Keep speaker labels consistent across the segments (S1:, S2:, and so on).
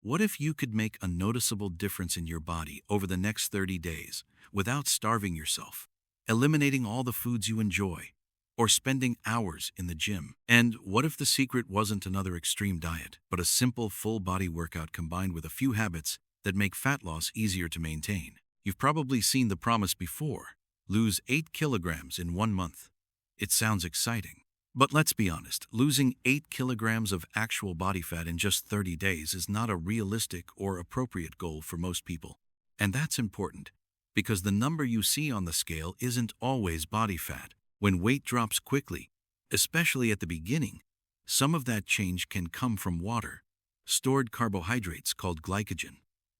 S1: What if you could make a noticeable difference in your body over the next 30 days without starving yourself, eliminating all the foods you enjoy, or spending hours in the gym? And what if the secret wasn't another extreme diet, but a simple full-body workout combined with a few habits that make fat loss easier to maintain? You've probably seen the promise before: lose 8 kilograms in 1 month. It sounds exciting. But let's be honest, losing 8 kilograms of actual body fat in just 30 days is not a realistic or appropriate goal for most people. And that's important, because the number you see on the scale isn't always body fat. When weight drops quickly, especially at the beginning, some of that change can come from water, stored carbohydrates called glycogen,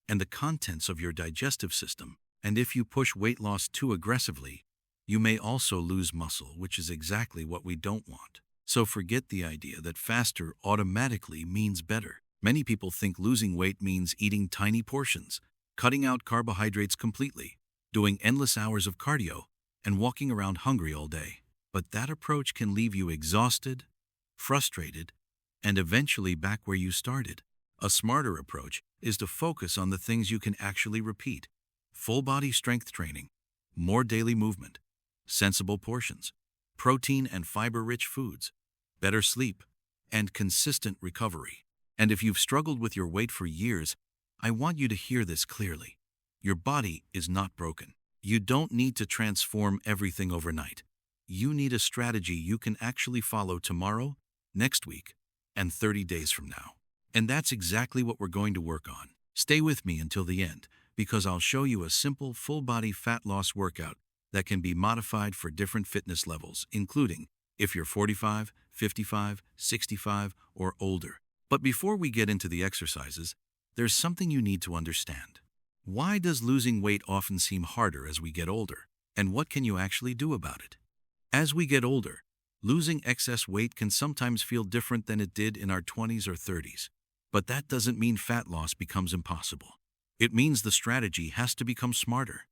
S1: and the contents of your digestive system. And if you push weight loss too aggressively, you may also lose muscle, which is exactly what we don't want. So forget the idea that faster automatically means better. Many people think losing weight means eating tiny portions, cutting out carbohydrates completely, doing endless hours of cardio, and walking around hungry all day. But that approach can leave you exhausted, frustrated, and eventually back where you started. A smarter approach is to focus on the things you can actually repeat: full body strength training, more daily movement, sensible portions, protein and fiber-rich foods, better sleep, and consistent recovery. And if you've struggled with your weight for years, I want you to hear this clearly. Your body is not broken. You don't need to transform everything overnight. You need a strategy you can actually follow tomorrow, next week, and 30 days from now. And that's exactly what we're going to work on. Stay with me until the end, because I'll show you a simple full-body fat loss workout that can be modified for different fitness levels, including if you're 45, 55, 65, or older. But before we get into the exercises, there's something you need to understand. Why does losing weight often seem harder as we get older? And what can you actually do about it? As we get older, losing excess weight can sometimes feel different than it did in our 20s or 30s. But that doesn't mean fat loss becomes impossible. It means the strategy has to become smarter.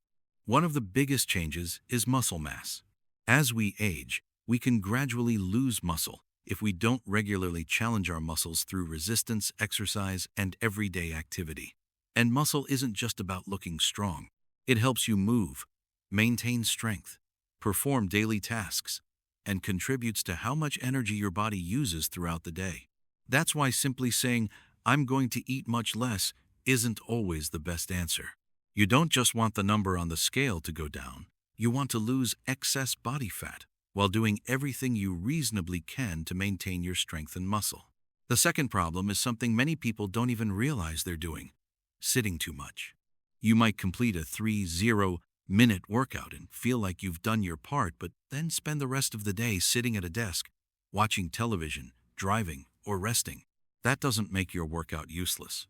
S1: One of the biggest changes is muscle mass. As we age, we can gradually lose muscle if we don't regularly challenge our muscles through resistance, exercise, and everyday activity. And muscle isn't just about looking strong. It helps you move, maintain strength, perform daily tasks, and contributes to how much energy your body uses throughout the day. That's why simply saying, "I'm going to eat much less," isn't always the best answer. You don't just want the number on the scale to go down. You want to lose excess body fat while doing everything you reasonably can to maintain your strength and muscle. The second problem is something many people don't even realize they're doing: sitting too much. You might complete a 30-minute workout and feel like you've done your part, but then spend the rest of the day sitting at a desk, watching television, driving, or resting. That doesn't make your workout useless.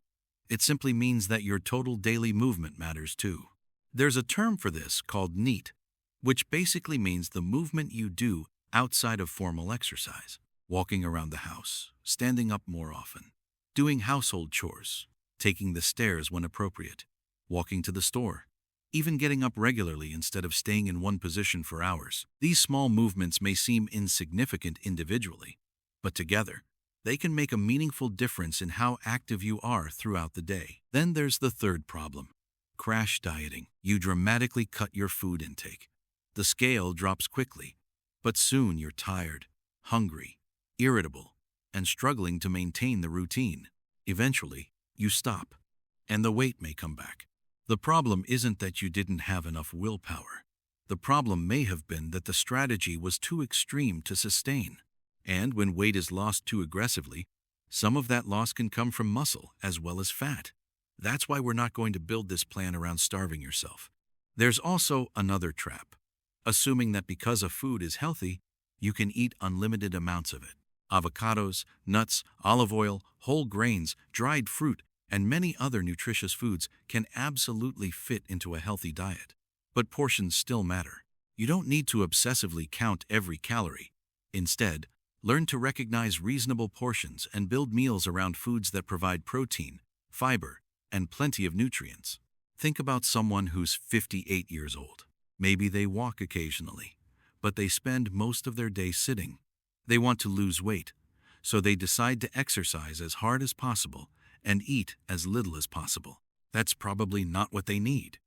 S1: It simply means that your total daily movement matters too. There's a term for this called NEAT, which basically means the movement you do outside of formal exercise: walking around the house, standing up more often, doing household chores, taking the stairs when appropriate, walking to the store, even getting up regularly instead of staying in one position for hours. These small movements may seem insignificant individually, but together, they can make a meaningful difference in how active you are throughout the day. Then there's the third problem: crash dieting. You dramatically cut your food intake. The scale drops quickly, but soon you're tired, hungry, irritable, and struggling to maintain the routine. Eventually, you stop, and the weight may come back. The problem isn't that you didn't have enough willpower. The problem may have been that the strategy was too extreme to sustain. And when weight is lost too aggressively, some of that loss can come from muscle as well as fat. That's why we're not going to build this plan around starving yourself. There's also another trap: assuming that because a food is healthy, you can eat unlimited amounts of it. Avocados, nuts, olive oil, whole grains, dried fruit, and many other nutritious foods can absolutely fit into a healthy diet. But portions still matter. You don't need to obsessively count every calorie. Instead, learn to recognize reasonable portions and build meals around foods that provide protein, fiber, and plenty of nutrients. Think about someone who's 58 years old. Maybe they walk occasionally, but they spend most of their day sitting. They want to lose weight, so they decide to exercise as hard as possible and eat as little as possible. That's probably not what they need.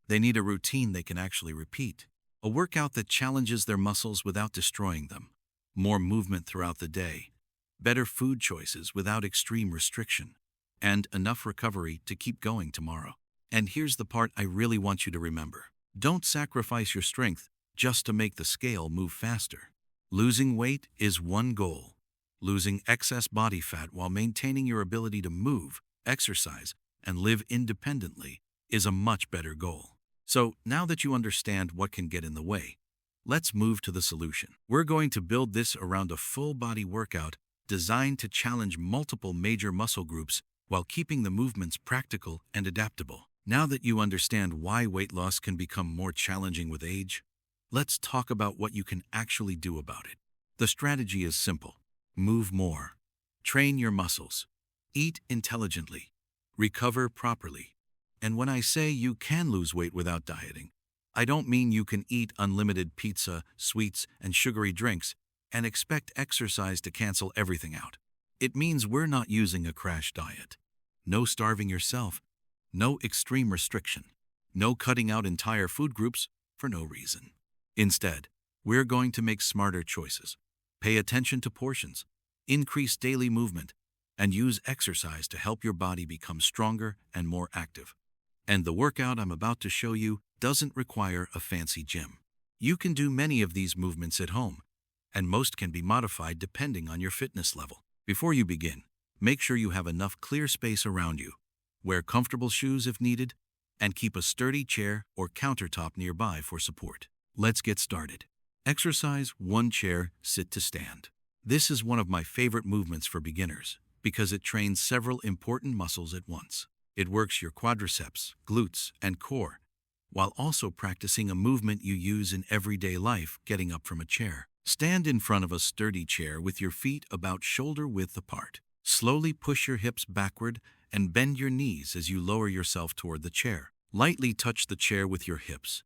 S1: They need a routine they can actually repeat, a workout that challenges their muscles without destroying them, more movement throughout the day, better food choices without extreme restriction, and enough recovery to keep going tomorrow. And here's the part I really want you to remember. Don't sacrifice your strength just to make the scale move faster. Losing weight is one goal. Losing excess body fat while maintaining your ability to move, exercise, and live independently is a much better goal. So now that you understand what can get in the way, let's move to the solution. We're going to build this around a full-body workout designed to challenge multiple major muscle groups while keeping the movements practical and adaptable. Now that you understand why weight loss can become more challenging with age, let's talk about what you can actually do about it. The strategy is simple. Move more. Train your muscles. Eat intelligently. Recover properly. And when I say you can lose weight without dieting, I don't mean you can eat unlimited pizza, sweets, and sugary drinks and expect exercise to cancel everything out. It means we're not using a crash diet. No starving yourself. No extreme restriction. No cutting out entire food groups for no reason. Instead, we're going to make smarter choices. Pay attention to portions. Increase daily movement. And use exercise to help your body become stronger and more active. And the workout I'm about to show you doesn't require a fancy gym. You can do many of these movements at home, and most can be modified depending on your fitness level. Before you begin, make sure you have enough clear space around you. Wear comfortable shoes if needed, and keep a sturdy chair or countertop nearby for support. Let's get started. Exercise 1 chair, sit to stand. This is one of my favorite movements for beginners because it trains several important muscles at once. It works your quadriceps, glutes, and core, while also practicing a movement you use in everyday life, getting up from a chair. Stand in front of a sturdy chair with your feet about shoulder width apart. Slowly push your hips backward and bend your knees as you lower yourself toward the chair. Lightly touch the chair with your hips.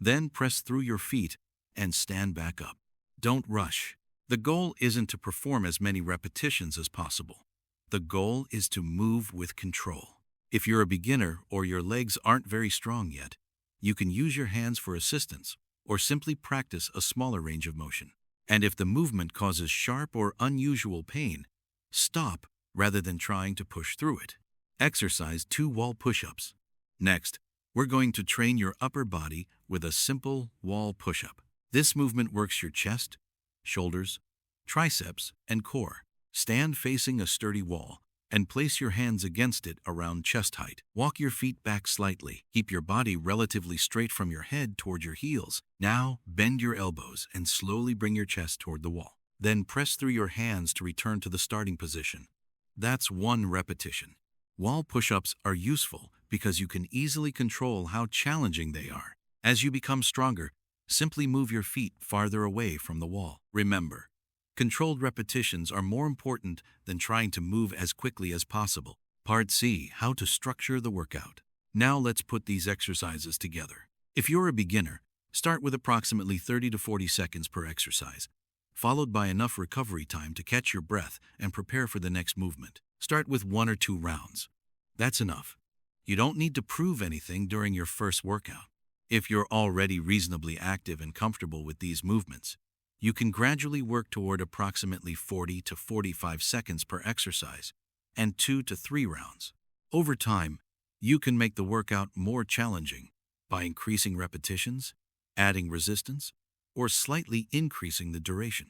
S1: Then press through your feet and stand back up. Don't rush. The goal isn't to perform as many repetitions as possible. The goal is to move with control. If you're a beginner or your legs aren't very strong yet, you can use your hands for assistance or simply practice a smaller range of motion. And if the movement causes sharp or unusual pain, stop rather than trying to push through it. Exercise 2 wall push-ups. Next, we're going to train your upper body with a simple wall push-up. This movement works your chest, shoulders, triceps, and core. Stand facing a sturdy wall and place your hands against it around chest height. Walk your feet back slightly. Keep your body relatively straight from your head toward your heels. Now, bend your elbows and slowly bring your chest toward the wall. Then press through your hands to return to the starting position. That's 1 repetition. Wall push-ups are useful because you can easily control how challenging they are. As you become stronger, simply move your feet farther away from the wall. Remember, controlled repetitions are more important than trying to move as quickly as possible. Part C, how to structure the workout. Now let's put these exercises together. If you're a beginner, start with approximately 30 to 40 seconds per exercise, followed by enough recovery time to catch your breath and prepare for the next movement. Start with 1 or 2 rounds. That's enough. You don't need to prove anything during your first workout. If you're already reasonably active and comfortable with these movements, you can gradually work toward approximately 40 to 45 seconds per exercise and 2 to 3 rounds. Over time, you can make the workout more challenging by increasing repetitions, adding resistance, or slightly increasing the duration.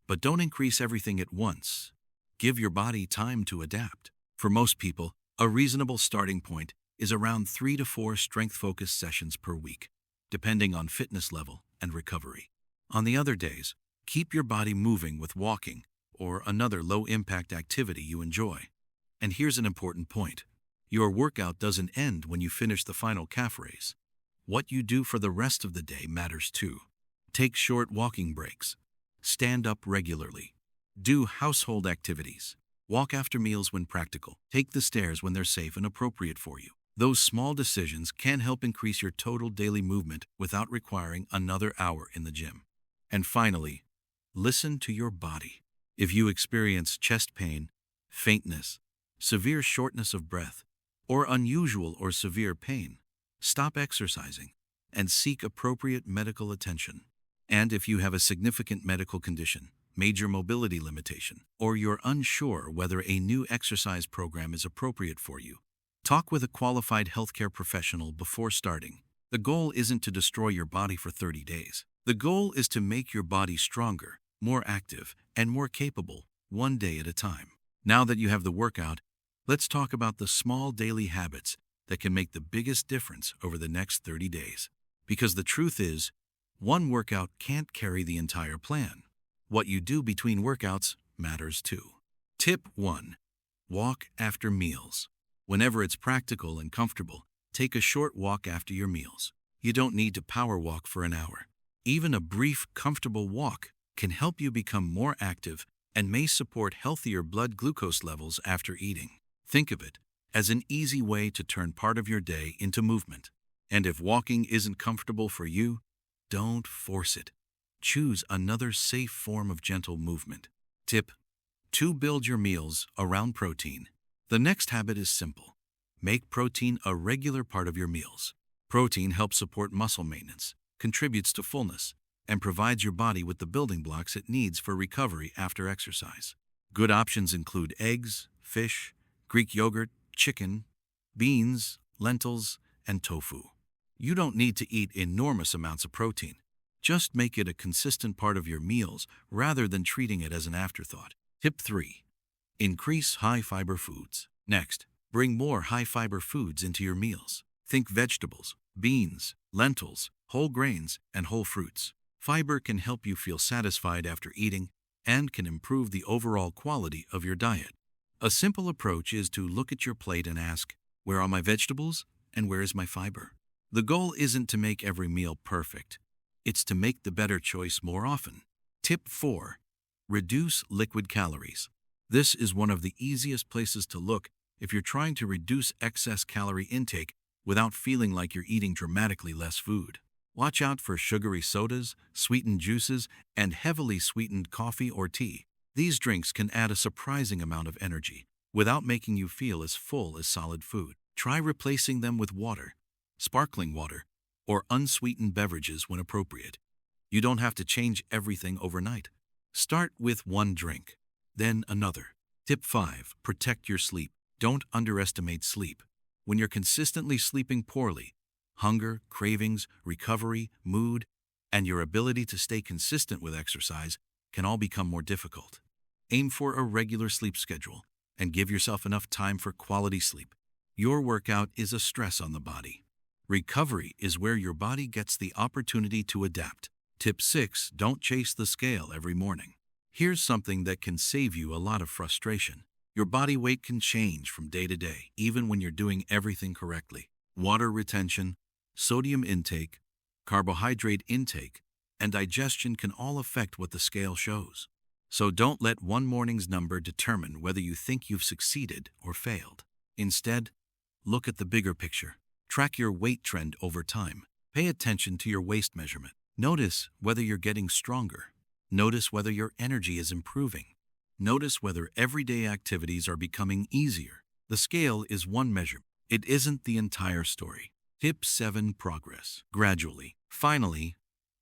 S1: But don't increase everything at once. Give your body time to adapt. For most people, a reasonable starting point is around 3 to 4 strength-focused sessions per week, depending on fitness level and recovery. On the other days, keep your body moving with walking or another low-impact activity you enjoy. And here's an important point. Your workout doesn't end when you finish the final calf raise. What you do for the rest of the day matters too. Take short walking breaks. Stand up regularly. Do household activities. Walk after meals when practical. Take the stairs when they're safe and appropriate for you. Those small decisions can help increase your total daily movement without requiring another hour in the gym. And finally, listen to your body. If you experience chest pain, faintness, severe shortness of breath, or unusual or severe pain, stop exercising and seek appropriate medical attention. And if you have a significant medical condition, major mobility limitation, or you're unsure whether a new exercise program is appropriate for you, talk with a qualified healthcare professional before starting. The goal isn't to destroy your body for 30 days. The goal is to make your body stronger, more active, and more capable, one day at a time. Now that you have the workout, let's talk about the small daily habits that can make the biggest difference over the next 30 days. Because the truth is, one workout can't carry the entire plan. What you do between workouts matters too. Tip 1. Walk after meals. Whenever it's practical and comfortable, take a short walk after your meals. You don't need to power walk for an hour. Even a brief, comfortable walk can help you become more active and may support healthier blood glucose levels after eating. Think of it as an easy way to turn part of your day into movement. And if walking isn't comfortable for you, don't force it. Choose another safe form of gentle movement. Tip 2. Build your meals around protein. The next habit is simple. Make protein a regular part of your meals. Protein helps support muscle maintenance, contributes to fullness, and provides your body with the building blocks it needs for recovery after exercise. Good options include eggs, fish, Greek yogurt, chicken, beans, lentils, and tofu. You don't need to eat enormous amounts of protein. Just make it a consistent part of your meals rather than treating it as an afterthought. Tip 3. Increase high-fiber foods. Next, bring more high-fiber foods into your meals. Think vegetables, beans, lentils, whole grains, and whole fruits. Fiber can help you feel satisfied after eating and can improve the overall quality of your diet. A simple approach is to look at your plate and ask, where are my vegetables and where is my fiber? The goal isn't to make every meal perfect. It's to make the better choice more often. Tip 4. Reduce liquid calories. This is one of the easiest places to look if you're trying to reduce excess calorie intake without feeling like you're eating dramatically less food. Watch out for sugary sodas, sweetened juices, and heavily sweetened coffee or tea. These drinks can add a surprising amount of energy without making you feel as full as solid food. Try replacing them with water, sparkling water, or unsweetened beverages when appropriate. You don't have to change everything overnight. Start with one drink, then another. Tip 5. Protect your sleep. Don't underestimate sleep. When you're consistently sleeping poorly, hunger, cravings, recovery, mood, and your ability to stay consistent with exercise can all become more difficult. Aim for a regular sleep schedule and give yourself enough time for quality sleep. Your workout is a stress on the body. Recovery is where your body gets the opportunity to adapt. Tip 6. Don't chase the scale every morning. Here's something that can save you a lot of frustration. Your body weight can change from day to day, even when you're doing everything correctly. Water retention, sodium intake, carbohydrate intake, and digestion can all affect what the scale shows. So don't let one morning's number determine whether you think you've succeeded or failed. Instead, look at the bigger picture. Track your weight trend over time. Pay attention to your waist measurement. Notice whether you're getting stronger. Notice whether your energy is improving. Notice whether everyday activities are becoming easier. The scale is one measure. It isn't the entire story. Tip 7. Progress gradually. Finally,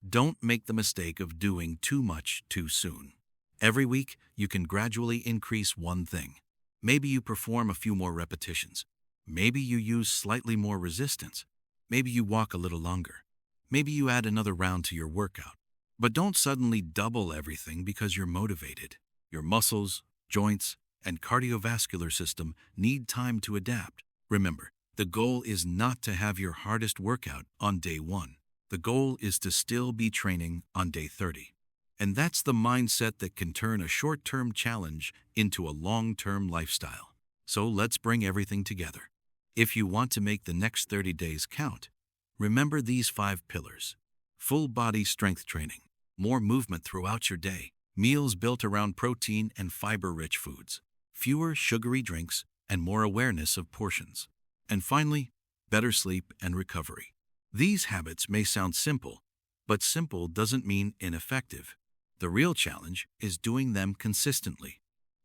S1: don't make the mistake of doing too much too soon. Every week, you can gradually increase one thing. Maybe you perform a few more repetitions. Maybe you use slightly more resistance. Maybe you walk a little longer. Maybe you add another round to your workout. But don't suddenly double everything because you're motivated. Your muscles, joints, and cardiovascular system need time to adapt. Remember, the goal is not to have your hardest workout on day 1. The goal is to still be training on day 30. And that's the mindset that can turn a short-term challenge into a long-term lifestyle. So let's bring everything together. If you want to make the next 30 days count, remember these 5 pillars. Full body strength training, more movement throughout your day, meals built around protein and fiber-rich foods, fewer sugary drinks, and more awareness of portions. And finally, better sleep and recovery. These habits may sound simple, but simple doesn't mean ineffective. The real challenge is doing them consistently.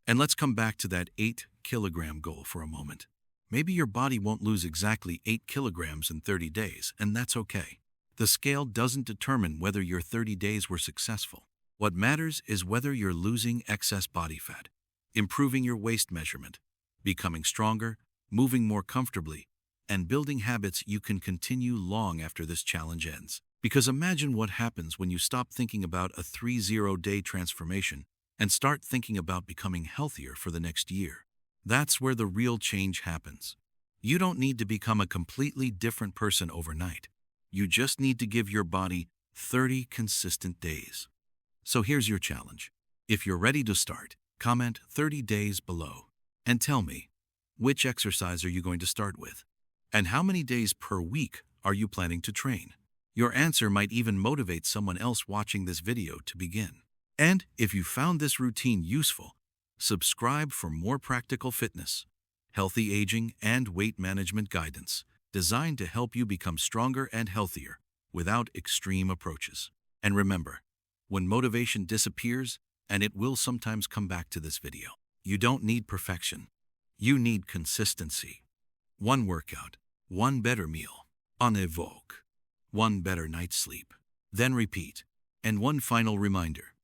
S1: And let's come back to that 8-kilogram goal for a moment. Maybe your body won't lose exactly 8 kilograms in 30 days, and that's okay. The scale doesn't determine whether your 30 days were successful. What matters is whether you're losing excess body fat, improving your waist measurement, becoming stronger, moving more comfortably, and building habits you can continue long after this challenge ends. Because imagine what happens when you stop thinking about a 30-day transformation and start thinking about becoming healthier for the next year. That's where the real change happens. You don't need to become a completely different person overnight. You just need to give your body 30 consistent days. So here's your challenge. If you're ready to start, comment 30 days below and tell me, which exercise are you going to start with? And how many days per week are you planning to train? Your answer might even motivate someone else watching this video to begin. And if you found this routine useful, subscribe for more practical fitness, healthy aging, and weight management guidance designed to help you become stronger and healthier without extreme approaches. And remember, when motivation disappears, and it will sometimes come back to this video, you don't need perfection. You need consistency. One workout, one better meal, en évoque, one better night's sleep. Then repeat. And one final reminder.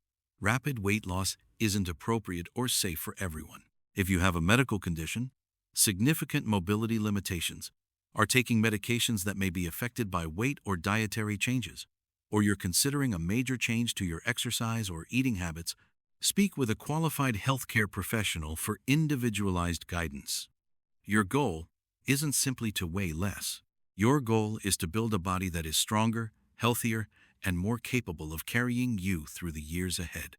S1: Rapid weight loss isn't appropriate or safe for everyone. If you have a medical condition, significant mobility limitations, are taking medications that may be affected by weight or dietary changes, or you're considering a major change to your exercise or eating habits, speak with a qualified healthcare professional for individualized guidance. Your goal isn't simply to weigh less. Your goal is to build a body that is stronger, healthier, and more capable of carrying you through the years ahead.